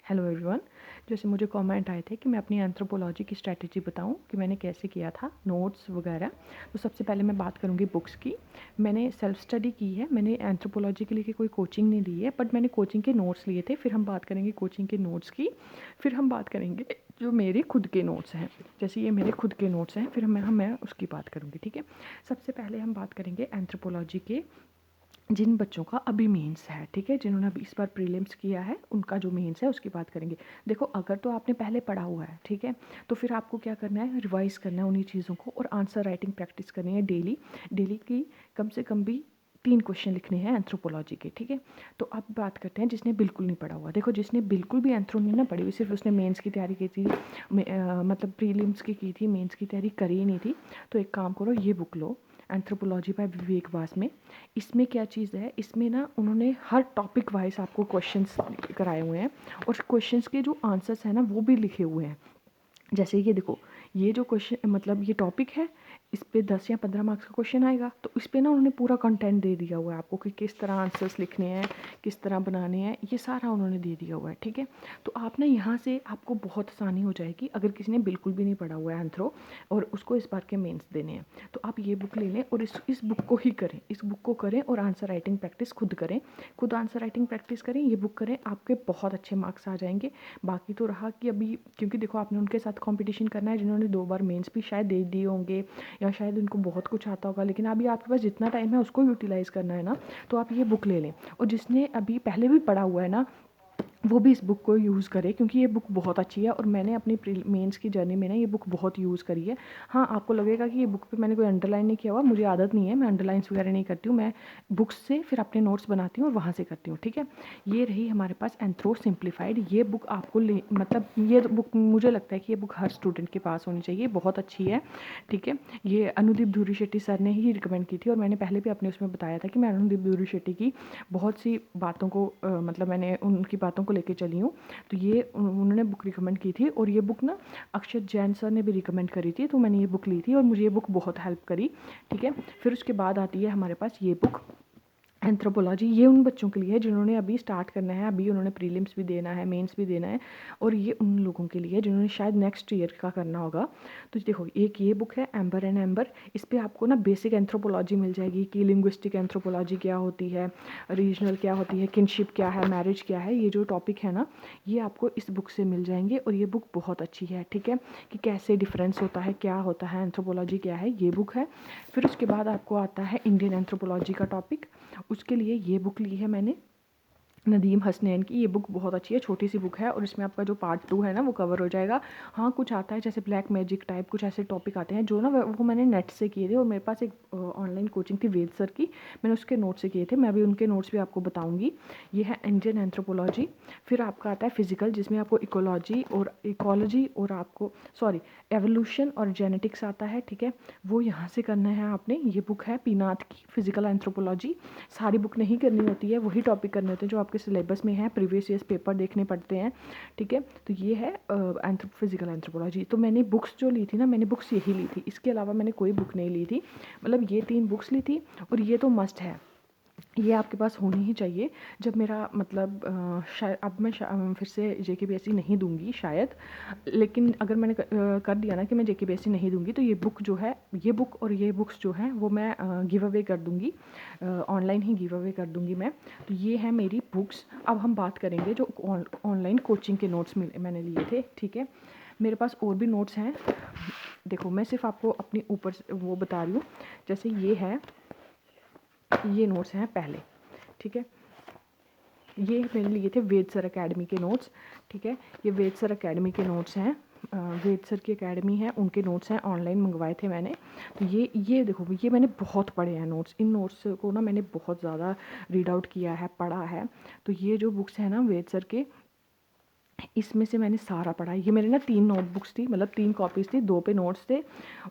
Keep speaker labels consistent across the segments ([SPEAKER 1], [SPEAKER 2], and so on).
[SPEAKER 1] Hello everyone. जैसे मुझे comment आए थे कि मैं अपनी एंथ्रोपोलॉजी की स्ट्रैटेजी बताऊं कि मैंने कैसे किया था नोट्स वगैरह। तो सबसे पहले मैं बात करूंगी बुक्स की। मैंने सेल्फ स्टडी की है, मैंने एंथ्रोपोलॉजी के लिए कोई कोचिंग नहीं ली है, बट मैंने कोचिंग के नोट्स लिए थे। फिर हम बात करेंगे कोचिंग के नोट्स की। फिर हम बात करेंगे जो मेरे खुद के नोट्स हैं, जैसे ये मेरे खुद के नोट्स हैं, फिर मैं उसकी बात करूँगी। ठीक है, सबसे पहले हम बात करेंगे एंथ्रोपोलॉजी के जिन बच्चों का अभी मेंस है। ठीक है, जिन्होंने अभी इस बार प्रीलिम्स किया है उनका जो मेंस है उसकी बात करेंगे। देखो, अगर तो आपने पहले पढ़ा हुआ है, ठीक है, तो फिर आपको क्या करना है, रिवाइज करना है उन्हीं चीज़ों को और आंसर राइटिंग प्रैक्टिस करनी है डेली। डेली की कम से कम भी 3 क्वेश्चन लिखने हैं एंथ्रोपोलॉजी के। ठीक है, तो अब बात करते हैं जिसने बिल्कुल नहीं पढ़ा हुआ। देखो, जिसने बिल्कुल भी एंथ्रो नहीं ना पढ़ी हुई, सिर्फ उसने मेंस की तैयारी की थी, मतलब प्रीलिम्स की थी, मेंस की तैयारी करी ही नहीं थी, तो एक काम करो, ये बुक लो, एंथ्रोपोलॉजी बाय विवेक वास में। इसमें क्या चीज़ है, इसमें ना उन्होंने हर टॉपिक वाइज आपको क्वेश्चंस कराए हुए हैं और क्वेश्चंस के जो आंसर्स हैं ना वो भी लिखे हुए हैं। जैसे ये देखो, ये जो क्वेश्चन मतलब ये टॉपिक है, इस पे 10 या 15 मार्क्स का क्वेश्चन आएगा, तो इस पे ना उन्होंने पूरा कंटेंट दे दिया हुआ है आपको कि किस तरह आंसर्स लिखने हैं, किस तरह बनाने हैं, ये सारा उन्होंने दे दिया हुआ है। ठीक है, तो आप ना यहाँ से आपको बहुत आसानी हो जाएगी अगर किसी ने बिल्कुल भी नहीं पढ़ा हुआ है एंथ्रो और उसको इस बार के मेंस देने हैं। तो आप ये बुक ले लें और इस बुक को ही करें, इस बुक को करें और आंसर राइटिंग प्रैक्टिस खुद करें, खुद आंसर राइटिंग प्रैक्टिस करें, ये बुक करें, आपके बहुत अच्छे मार्क्स आ जाएंगे। बाकी तो रहा कि अभी, क्योंकि देखो आपने उनके साथ कंपटीशन करना है जिन्होंने 2 बार मेंस भी शायद दे दिए होंगे या शायद उनको बहुत कुछ आता होगा, लेकिन अभी आपके पास जितना टाइम है उसको यूटिलाइज़ करना है ना, तो आप ये बुक ले लें। और जिसने अभी पहले भी पढ़ा हुआ है ना, वो भी इस बुक को यूज़ करे, क्योंकि ये बुक बहुत अच्छी है और मैंने अपनी मेंस की जर्नी में ना ये बुक बहुत यूज़ करी है। हाँ, आपको लगेगा कि ये बुक पे मैंने कोई अंडरलाइन नहीं किया हुआ, मुझे आदत नहीं है, मैं अंडरलाइंस वगैरह नहीं करती हूँ, मैं बुक्स से फिर अपने नोट्स बनाती हूँ और वहाँ से करती हूँ। ठीक है, ये रही हमारे पास एंथ्रो सिंप्लीफाइड। ये बुक आपको मतलब ये बुक मुझे लगता है कि ये बुक हर स्टूडेंट के पास होनी चाहिए, बहुत अच्छी है। ठीक है, ये अनुदीप धूरी शेट्टी सर ने ही रिकमेंड की थी और मैंने पहले भी अपने उसमें बताया था कि मैं अनुदीप धूरी शेट्टी की बहुत सी बातों को मतलब मैंने उनकी बातों को लेके चली हूँ। तो ये उन्होंने बुक रिकमेंड की थी और ये बुक ना अक्षत जैन सर ने भी रिकमेंड करी थी, तो मैंने ये बुक ली थी और मुझे ये बुक बहुत हेल्प करी। ठीक है, फिर उसके बाद आती है हमारे पास ये बुक एंथ्रोपोलॉजी। ये उन बच्चों के लिए है जिन्होंने अभी स्टार्ट करना है, अभी उन्होंने प्रीलिम्स भी देना है, मेंस भी देना है, और ये उन लोगों के लिए जिन्होंने शायद नेक्स्ट ईयर का करना होगा। तो देखो, एक ये बुक है एम्बर एंड एम्बर, इस पर आपको ना बेसिक एंथ्रोपोलॉजी मिल जाएगी कि लिंग्विस्टिक एंथ्रोपोलॉजी क्या होती है, रीजनल क्या होती है, किनशिप क्या है, मैरिज क्या है, ये जो टॉपिक है ना ये आपको इस बुक से मिल जाएंगे और ये बुक बहुत अच्छी है। ठीक है, कि कैसे डिफरेंस होता है, क्या होता है एंथ्रोपोलॉजी क्या है, ये बुक है। फिर उसके बाद आपको आता है इंडियन एंथ्रोपोलॉजी का टॉपिक, उसके लिए ये बुक ली है मैंने नदीम हसनैन की। ये बुक बहुत अच्छी है, छोटी सी बुक है और इसमें आपका जो पार्ट 2 है ना वो कवर हो जाएगा। हाँ, कुछ आता है जैसे ब्लैक मैजिक टाइप, कुछ ऐसे टॉपिक आते हैं जो ना वो मैंने नेट से किए थे और मेरे पास एक ऑनलाइन कोचिंग थी वेद सर की, मैंने उसके नोट्स से किए थे, मैं अभी उनके नोट्स भी आपको बताऊँगी। ये है इंडियन एंथ्रोपोलॉजी। फिर आपका आता है फिजिकल, जिसमें आपको इकोलॉजी और आपको एवोल्यूशन और जेनेटिक्स आता है। ठीक है, वो यहाँ से करना है आपने। ये बुक है पीनाथ की फिजिकल एंथ्रोपोलॉजी। सारी बुक नहीं करनी होती है, वही टॉपिक करने होते हैं जो आपके सिलेबस में है, प्रीवियस ईयर्स पेपर देखने पड़ते हैं। ठीक है, तो ये है फिजिकल एंथ्रोपोलॉजी। तो मैंने बुक्स जो ली थी ना, मैंने बुक्स यही ली थी, इसके अलावा मैंने कोई बुक नहीं ली थी। मतलब ये 3 बुक्स ली थी और ये तो मस्ट है, ये आपके पास होनी ही चाहिए। जब मेरा मतलब शायद अब मैं फिर से JKPSC नहीं दूंगी शायद, लेकिन अगर मैंने कर दिया ना कि मैं JKPSC नहीं दूंगी, तो ये बुक जो है, ये बुक और ये बुक्स जो हैं वो मैं गिव अवे कर दूंगी, ऑनलाइन ही गिव अवे कर दूंगी मैं। तो ये है मेरी बुक्स। अब हम बात करेंगे जो ऑनलाइन कोचिंग के नोट्स मैंने लिए थे। ठीक है, मेरे पास और भी नोट्स हैं। देखो, मैं सिर्फ आपको अपनी ऊपर से वो बता रही हूँ। जैसे ये नोट्स हैं पहले। ठीक है, ये मैंने लिए थे वेद सर अकेडमी के नोट्स। ठीक है, ये वेद सर अकेडमी के नोट्स हैं, वेद सर की अकेडमी है, उनके नोट्स हैं, ऑनलाइन मंगवाए थे मैंने। तो ये देखो, ये मैंने बहुत पढ़े हैं नोट्स, इन नोट्स को ना मैंने बहुत ज़्यादा रीड आउट किया है, पढ़ा है। तो ये जो बुक्स हैं ना वेद सर के, इसमें से मैंने सारा पढ़ा। ये मेरे ना 3 नोटबुक्स थी, मतलब 3 कॉपीज़ थी, 2 पे नोट्स थे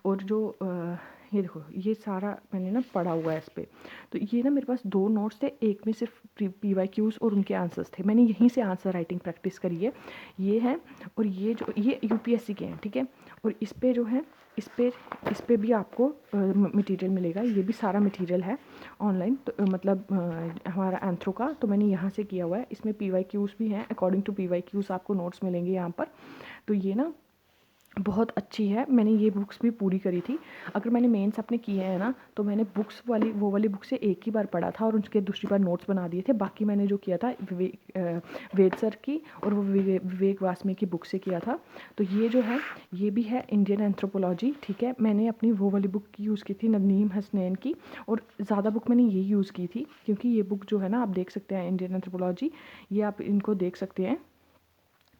[SPEAKER 1] और जो ये देखो, ये सारा मैंने ना पढ़ा हुआ है इस पर। तो ये ना मेरे पास 2 नोट्स थे, एक में सिर्फ PYQs और उनके आंसर्स थे, मैंने यहीं से आंसर राइटिंग प्रैक्टिस करी है। ये है, और ये जो ये UPSC के हैं। ठीक है, और इस पर जो है, इस पे भी आपको मटेरियल मिलेगा। ये भी सारा मटेरियल है ऑनलाइन, तो मतलब हमारा एंथ्रो का, तो मैंने यहाँ से किया हुआ है। इसमें PYQs भी हैं, अकॉर्डिंग टू PYQs आपको नोट्स मिलेंगे यहाँ पर। तो ये ना बहुत अच्छी है। मैंने ये बुक्स भी पूरी करी थी। अगर मैंने मेंस अपने किए हैं ना, तो मैंने बुक्स वाली वो वाली बुक से एक ही बार पढ़ा था और उसके दूसरी बार नोट्स बना दिए थे। बाकी मैंने जो किया था वेद सर की और वो विवेक वासमी की बुक से किया था। तो ये जो है ये भी है इंडियन एंथ्रोपोलॉजी, ठीक है। मैंने अपनी वो वाली बुक यूज़ की थी नदीम हसनैन की, और ज़्यादा बुक मैंने ये यूज़ की थी क्योंकि ये बुक जो है ना, आप देख सकते हैं इंडियन एंथ्रोपोलॉजी, ये आप इनको देख सकते हैं,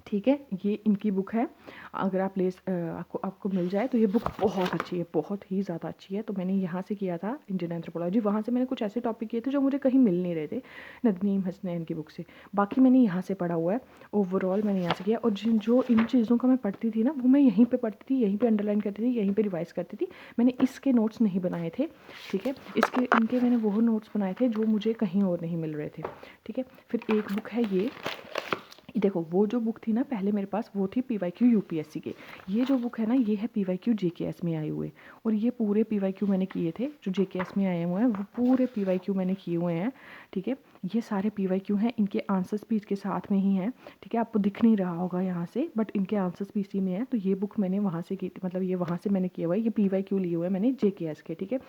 [SPEAKER 1] ठीक है। ये इनकी बुक है। अगर आप आपको मिल जाए तो ये बुक बहुत अच्छी है, बहुत ही ज़्यादा अच्छी है। तो मैंने यहाँ से किया था इंडियन एंथ्रोपोलॉजी। वहाँ से मैंने कुछ ऐसे टॉपिक किए थे जो मुझे कहीं मिल नहीं रहे थे नदनीम हसनैन की बुक से। बाकी मैंने यहाँ से पढ़ा हुआ है। ओवरऑल मैंने यहाँ से किया, और जो इन चीज़ों का मैं पढ़ती थी ना, वो मैं यहीं पर पढ़ती थी, यहीं पर अंडरलाइन करती थी, यहीं पर रिवाइज़ करती थी। मैंने इसके नोट्स नहीं बनाए थे, ठीक है। इनके मैंने वो नोट्स बनाए थे जो मुझे कहीं और नहीं मिल रहे थे, ठीक है। फिर एक बुक है ये देखो, वो जो बुक थी ना पहले मेरे पास, वो थी PYQ UPSC के। ये जो बुक है ना, ये है PYQ JKS में आए हुए, और ये पूरे PYQ मैंने किए थे जो JKS में आए हुए हैं, वो पूरे PYQ मैंने किए हुए हैं, ठीक है। ये सारे PYQ हैं, इनके आंसर्स भी इसके साथ में ही हैं, ठीक है। आपको दिख नहीं रहा होगा यहाँ से, बट इनके आंसर्स भी इसी में हैं। तो ये बुक मैंने वहाँ से की थी, मतलब ये वहाँ से मैंने किया हुआ है। ये PYQ लिए हुए हैं मैंने JKS के, ठीक है।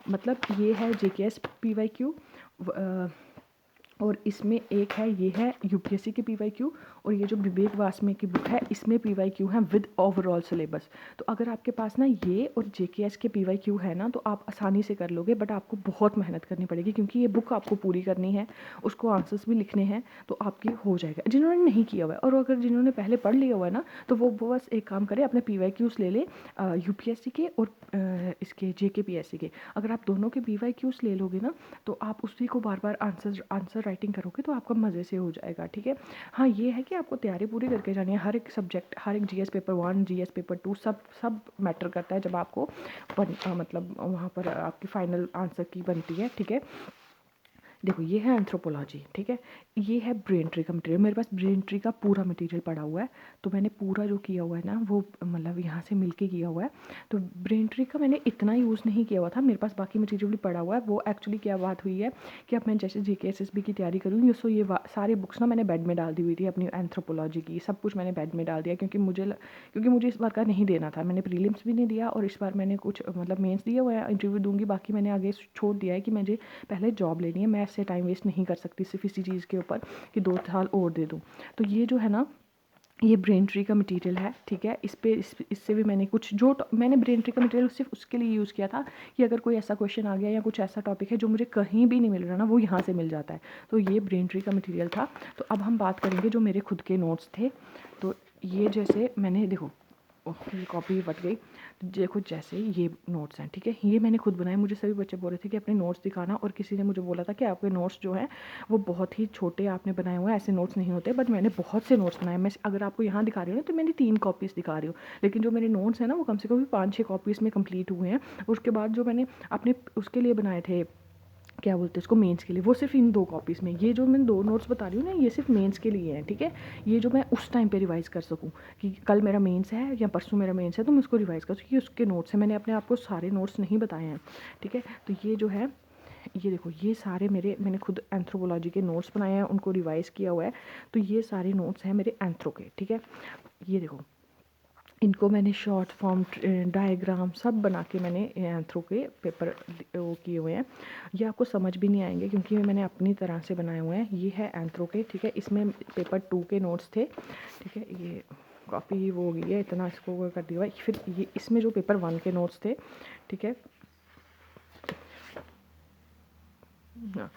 [SPEAKER 1] मतलब ये है JKS PYQ, और इसमें एक है, ये है UPSC के PYQ, और ये जो विवेक वासमी की बुक है इसमें PYQ है विद ओवरऑल सिलेबस। तो अगर आपके पास ना ये और JKS के PYQ है ना, तो आप आसानी से कर लोगे, बट आपको बहुत मेहनत करनी पड़ेगी क्योंकि ये बुक आपको पूरी करनी है, उसको आंसर्स भी लिखने हैं, तो आपकी हो जाएगा। जिन्होंने नहीं किया हुआ है, और अगर जिन्होंने पहले पढ़ लिया हुआ है ना, तो वो बस एक काम करें, अपने PYQs ले ले UPSC के और इसके JKPSC के। अगर आप दोनों के PYQs ले लोगे ना, तो आप उसी को बार बार आंसर राइटिंग करोगे तो आपका मज़े से हो जाएगा, ठीक है। हाँ, ये है कि आपको तैयारी पूरी करके जानी है। हर एक सब्जेक्ट, हर एक GS पेपर 1, GS पेपर 2, सब मैटर करता है जब आपको मतलब वहाँ पर आपकी फाइनल आंसर की बनती है, ठीक है। देखो, ये है एंथ्रोपोलॉजी, ठीक है। ये है ब्रेन ट्री का मटेरियल। मेरे पास ब्रेन ट्री का पूरा मटेरियल पड़ा हुआ है, तो मैंने पूरा जो किया हुआ है ना, वो मतलब यहाँ से मिलके किया हुआ है। तो ब्रेन ट्री का मैंने इतना यूज़ नहीं किया हुआ था, मेरे पास बाकी मटेरियल भी पड़ा हुआ है। वो एक्चुअली क्या बात हुई है कि अब मैं जैसे GK SSB की तैयारी करूँगी, सो ये सारी बुक्स ना मैंने बेड में डाल दी हुई थी अपनी एंथ्रोपोलॉजी की, सब कुछ मैंने बेड में डाल दिया क्योंकि मुझे इस बार का नहीं देना था। मैंने प्रीलिम्स भी नहीं दिया, और इस बार मैंने कुछ मतलब मेंस दिया हुआ है, इंटरव्यू दूंगी। बाकी मैंने आगे छोड़ दिया है कि मुझे पहले जॉब लेनी है, मैं ऐसे टाइम वेस्ट नहीं कर सकती सिर्फ इसी चीज़ के ऊपर कि 2 साल और दे दूँ। तो ये जो है ना, ये ब्रेन ट्री का मटेरियल है, ठीक है। इससे भी मैंने मैंने ब्रेन ट्री का मटेरियल सिर्फ उसके लिए यूज़ किया था कि अगर कोई ऐसा क्वेश्चन आ गया या कुछ ऐसा टॉपिक है जो मुझे कहीं भी नहीं मिल रहा ना, वो यहाँ से मिल जाता है। तो ये ब्रेन ट्री का मटेरियल था। तो अब हम बात करेंगे जो मेरे खुद के नोट्स थे। तो ये जैसे मैंने देखो, ये कॉपी बट गई। तो देखो, जैसे ये नोट्स हैं, ठीक है, ये मैंने खुद बनाए। मुझे सभी बच्चे बोल रहे थे कि अपने नोट्स दिखाना, और किसी ने मुझे बोला था कि आपके नोट्स जो हैं वो बहुत ही छोटे आपने बनाए हुए हैं, ऐसे नोट्स नहीं होते। बट मैंने बहुत से नोट्स बनाए। मैं अगर आपको यहाँ दिखा रही हूँ ना, तो मैंने 3 कॉपीज़ दिखा रही हूँ, लेकिन जो मेरे नोट्स हैं ना, वो कम से कम 5-6 कॉपीज़ में कंप्लीट हुए हैं। उसके बाद जो मैंने अपने उसके लिए बनाए थे, क्या बोलते हैं उसको, मेंस के लिए, वो सिर्फ इन 2 कॉपीज़ में। ये जो मैं 2 नोट्स बता रही हूँ ना, ये सिर्फ मेंस के लिए हैं, ठीक है। ये जो मैं उस टाइम पे रिवाइज़ कर सकूँ कि कल मेरा मेंस है या परसों मेरा मेंस है, तो मैं उसको रिवाइज़ कर सकूँ, ये उसके नोट्स हैं। मैंने अपने आप को सारे नोट्स नहीं बताए हैं, ठीक है। तो ये जो है, ये देखो, ये सारे मैंने खुद एंथ्रोपोलॉजी के नोट्स बनाए हैं, उनको रिवाइज़ किया हुआ है। तो ये सारे नोट्स हैं मेरे एंथ्रो के, ठीक है। ये देखो, इनको मैंने शॉर्ट फॉर्म डायग्राम सब बना के मैंने एंथ्रो के पेपर वो किए हुए हैं। ये आपको समझ भी नहीं आएंगे क्योंकि मैंने अपनी तरह से बनाए हुए हैं। ये है एंथ्रो के, ठीक है। इसमें पेपर 2 के नोट्स थे, ठीक है। ये कॉपी वो हो गई है, इतना इसको वो कर दिया हुआ है। फिर ये इसमें जो पेपर 1 के नोट्स थे, ठीक है। हाँ,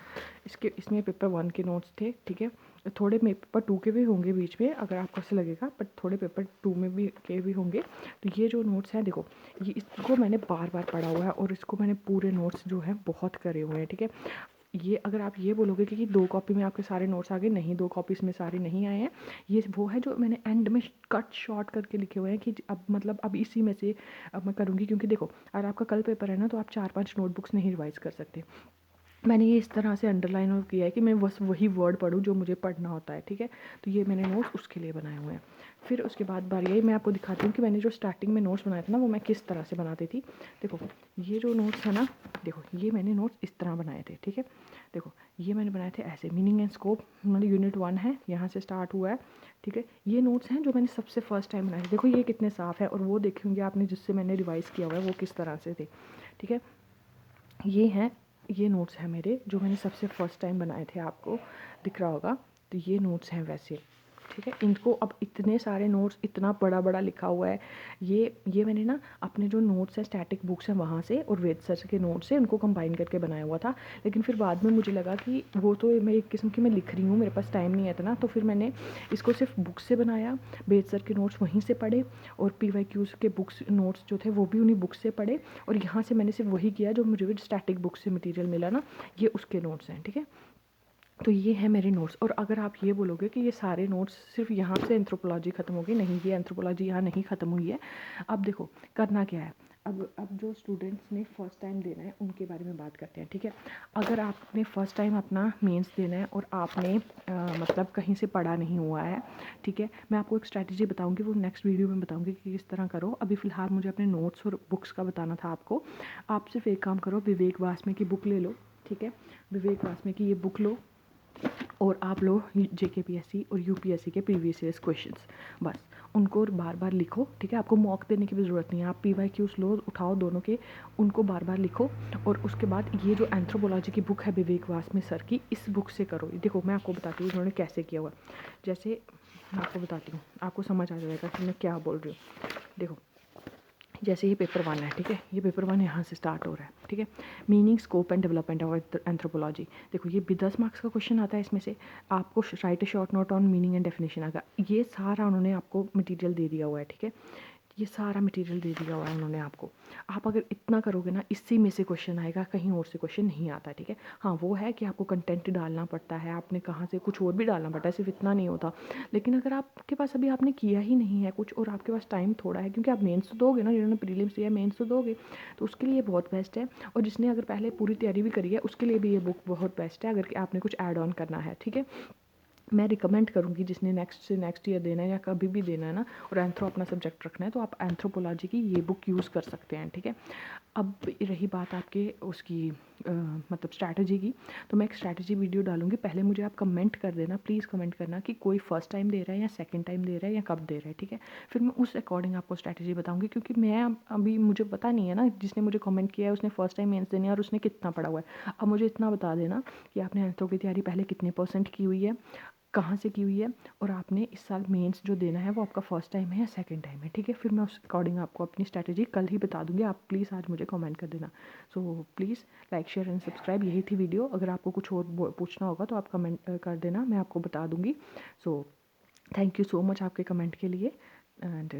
[SPEAKER 1] इसमें पेपर 1 के नोट्स थे, ठीक है। थोड़े पेपर 2 के भी होंगे बीच में, अगर आपको ऐसे लगेगा, बट थोड़े पेपर 2 में भी होंगे। तो ये जो नोट्स हैं, देखो, ये इसको मैंने बार बार पढ़ा हुआ है, और इसको मैंने पूरे नोट्स जो है बहुत करे हुए हैं, ठीक है। ये अगर आप ये बोलोगे कि 2 कॉपी में आपके सारे नोट्स आ गए, नहीं, 2 कॉपीज़ में सारे नहीं आए हैं। ये वो है जो मैंने एंड में कट शॉर्ट करके लिखे हुए हैं कि अब मतलब अब इसी में से अब मैं करूँगी, क्योंकि देखो, अगर आपका कल पेपर है ना, तो आप 4-5 नोटबुक्स नहीं रिवाइज़ कर सकते। मैंने ये इस तरह से अंडरलाइन और किया है कि मैं बस वही वर्ड पढूँ जो मुझे पढ़ना होता है, ठीक है। तो ये मैंने नोट्स उसके लिए बनाए हुए हैं। फिर उसके बाद बारी आई, मैं आपको दिखाती हूँ कि मैंने जो स्टार्टिंग में नोट्स बनाए थे ना, वो मैं किस तरह से बनाती थी। देखो ये जो नोट्स है ना, देखो ये मैंने नोट्स इस तरह बनाए थे, ठीक है। देखो ये मैंने बनाए थे ऐसे, मीनिंग एंड स्कोप मतलब यूनिट 1 है, यहाँ से स्टार्ट हुआ है, ठीक है। ये नोट्स हैं जो मैंने सबसे फर्स्ट टाइम बनाए थे। देखो ये कितने साफ़ है, और वो देखेंगे आपने जिससे मैंने रिवाइज़ किया हुआ है वो किस तरह से थे, ठीक है। ये हैं, ये नोट्स हैं मेरे जो मैंने सबसे फर्स्ट टाइम बनाए थे, आपको दिख रहा होगा। तो ये नोट्स हैं वैसे, ठीक है। इनको अब इतने सारे नोट्स, इतना बड़ा बड़ा लिखा हुआ है। ये मैंने ना अपने जो नोट्स हैं, स्टैटिक बुक्स हैं वहाँ से और वेद सर के नोट्स से उनको कंबाइन करके बनाया हुआ था। लेकिन फिर बाद में मुझे लगा कि वो तो मैं एक किस्म की मैं लिख रही हूँ, मेरे पास टाइम नहीं है इतना, तो फिर मैंने इसको सिर्फ बुक से बनाया। वेद सर के नोट्स वहीं से पढ़े, और PYQs के बुक्स नोट्स जो थे वो भी उन्हीं बुक से पढ़े, और यहाँ से मैंने सिर्फ वही किया जो मुझे स्टैटिक बुक से मटेरियल मिला ना, ये उसके नोट्स हैं, ठीक है। तो ये है मेरे नोट्स। और अगर आप ये बोलोगे कि ये सारे नोट्स सिर्फ यहाँ से एंथ्रोपोलॉजी ख़त्म होगी, नहीं, ये एंथ्रोपोलॉजी यहाँ नहीं ख़त्म हुई है। अब देखो करना क्या है, अब जो स्टूडेंट्स ने फ़र्स्ट टाइम देना है उनके बारे में बात करते हैं, ठीक है। अगर आपने फ़र्स्ट टाइम अपना मेंस देना है और आपने मतलब कहीं से पढ़ा नहीं हुआ है, ठीक है, मैं आपको एक स्ट्रैटेजी बताऊंगी, वो नेक्स्ट वीडियो में बताऊंगी कि किस तरह करो। अभी फ़िलहाल मुझे अपने नोट्स और बुक्स का बताना था आपको। आप सिर्फ एक काम करो, विवेक वासमे की बुक ले लो, ठीक है। विवेक वासमे की ये बुक लो, और आप लो JKPSC और UPSC के प्रीवियस ईयर्स क्वेश्चंस, बस उनको बार बार लिखो, ठीक है। आपको मॉक देने की भी ज़रूरत नहीं है, आप PYQs लो, उठाओ दोनों के, उनको बार बार लिखो। और उसके बाद ये जो एंथ्रोपोलॉजी की बुक है विवेक वासमे सर की, इस बुक से करो। देखो मैं आपको बताती हूँ उन्होंने कैसे किया हुआ। जैसे मैं आपको बताती हूँ, आपको समझ आ जाएगा कि मैं क्या बोल रही हूँ। देखो जैसे ये पेपर 1 है, ठीक है, ये पेपर 1 यहाँ से स्टार्ट हो रहा है, ठीक है। Meaning, scope and development of anthropology. देखो ये भी 10 मार्क्स का क्वेश्चन आता है इसमें से। आपको right A short note on meaning and definition आएगा। ये सारा उन्होंने आपको मटेरियल दे दिया हुआ है, ठीक है। ये सारा मटेरियल दे दिया हुआ है उन्होंने आपको। आप अगर इतना करोगे ना, इसी में से क्वेश्चन आएगा, कहीं और से क्वेश्चन नहीं आता, ठीक है। हाँ वो है कि आपको कंटेंट डालना पड़ता है, आपने कहाँ से कुछ और भी डालना पड़ता है, सिर्फ इतना नहीं होता। लेकिन अगर आपके पास अभी आपने किया ही नहीं है कुछ, और आपके पास टाइम थोड़ा है, क्योंकि आप मेंस तो दोगे ना, जिन्होंने प्रीलिम्स दिया है मेंस तो दोगे, तो उसके लिए बहुत बेस्ट है। और जिसने अगर पहले पूरी तैयारी भी करी है उसके लिए भी ये बुक बहुत बेस्ट है, अगर आपने कुछ ऐड ऑन करना है, ठीक है। मैं रिकमेंड करूँगी जिसने नेक्स्ट से नेक्स्ट ईयर देना है या कभी भी देना है ना, और एंथ्रो अपना सब्जेक्ट रखना है, तो आप एंथ्रोपोलॉजी की ये बुक यूज़ कर सकते हैं, ठीक है। अब रही बात आपके उसकी मतलब स्ट्रैटेजी की, तो मैं एक स्ट्रैटेजी वीडियो डालूंगी। पहले मुझे आप कमेंट कर देना, प्लीज़ कमेंट करना कि कोई फर्स्ट टाइम दे रहा है या सेकंड टाइम दे रहा है या कब दे रहा है, ठीक है। फिर मैं उस अकॉर्डिंग आपको स्ट्रैटेजी बताऊंगी, क्योंकि मैं अभी मुझे पता नहीं है ना, जिसने मुझे कमेंट किया है उसने फर्स्ट टाइम मेंस देनी है और उसने कितना पढ़ा हुआ है। अब मुझे इतना बता देना कि आपने एंथ्रो की तैयारी पहले कितने % की हुई है, कहाँ से की हुई है, और आपने इस साल मेंस जो देना है वो आपका फर्स्ट टाइम है या सेकंड टाइम है, ठीक है। फिर मैं उस अकॉर्डिंग आपको अपनी स्ट्रैटेजी कल ही बता दूंगी। आप प्लीज़ आज मुझे कमेंट कर देना। So please like share and subscribe. यही थी वीडियो। अगर आपको कुछ और पूछना होगा तो आप कमेंट कर देना, मैं आपको बता दूंगी। So thank you so much आपके कमेंट के लिए। एंड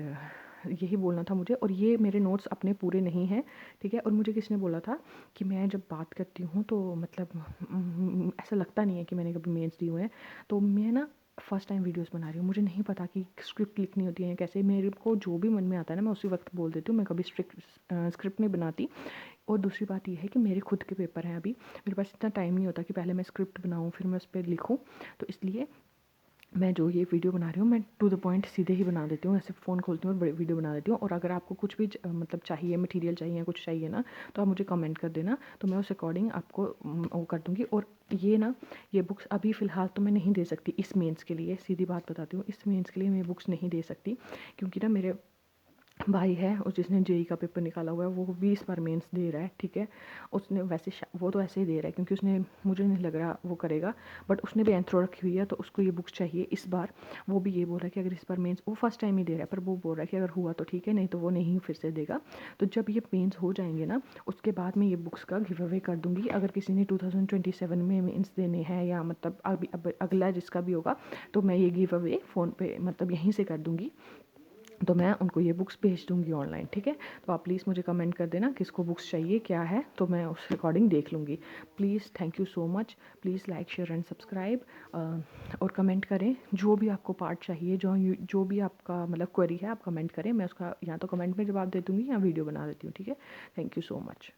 [SPEAKER 1] यही बोलना था मुझे। और ये मेरे नोट्स अपने पूरे नहीं हैं, ठीक है। और मुझे किसने बोला था कि मैं जब बात करती हूँ तो मतलब ऐसा लगता नहीं है कि मैंने कभी मेंस दी हुए हैं। तो मैं ना फर्स्ट टाइम वीडियोस बना रही हूँ, मुझे नहीं पता कि स्क्रिप्ट लिखनी होती है कैसे। मेरे को जो भी मन में आता है ना मैं उसी वक्त बोल देती हूँ, मैं कभी स्क्रिप्ट नहीं बनाती। और दूसरी बात ये है कि मेरे खुद के पेपर हैं अभी, मेरे पास इतना टाइम नहीं होता कि पहले मैं स्क्रिप्ट बनाऊँ फिर मैं उस पर लिखूँ। तो इसलिए मैं जो ये वीडियो बना रही हूँ मैं टू द पॉइंट सीधे ही बना देती हूँ, ऐसे फ़ोन खोलती हूँ और वीडियो बना देती हूँ। और अगर आपको कुछ भी मतलब चाहिए, मटेरियल चाहिए, कुछ चाहिए ना, तो आप मुझे कमेंट कर देना, तो मैं उस अकॉर्डिंग आपको वो कर दूँगी। और ये ना, ये बुक्स अभी फ़िलहाल तो मैं नहीं दे सकती इस मेंस के लिए, सीधी बात बताती हूँ, इस मेंस के लिए मैं बुक्स नहीं दे सकती, क्योंकि ना मेरे भाई है और जिसने JEE का पेपर निकाला हुआ है वो भी इस बार मेंस दे रहा है, ठीक है। उसने वैसे वो तो ऐसे ही दे रहा है क्योंकि उसने, मुझे नहीं लग रहा वो करेगा, बट उसने भी एंथ्रो रखी हुई है तो उसको ये बुक्स चाहिए इस बार। वो भी ये बोल रहा है कि अगर इस बार मेंस, वो फर्स्ट टाइम ही दे रहा है, पर वो बोल रहा है कि अगर हुआ तो ठीक है, नहीं तो वो नहीं फिर से देगा। तो जब ये मेंस हो जाएंगे ना, उसके बाद मैं ये बुक्स का गिव अवे कर दूँगी। अगर किसी ने 2027 में मेंस देने हैं या मतलब अभी अगला जिसका भी होगा, तो मैं ये गिव अवे फ़ोन पे मतलब यहीं से कर दूँगी, तो मैं उनको ये बुक्स भेज दूँगी ऑनलाइन, ठीक है। तो आप प्लीज़ मुझे कमेंट कर देना किसको बुक्स चाहिए, क्या है, तो मैं उस अकॉर्डिंग देख लूँगी। Please thank you so much. Please like share and subscribe, और कमेंट करें जो भी आपको पार्ट चाहिए, जो भी आपका मतलब क्वेरी है आप कमेंट करें, मैं उसका या तो कमेंट में जवाब दे दूँगी या वीडियो बना देती हूँ, ठीक है। Thank you so much.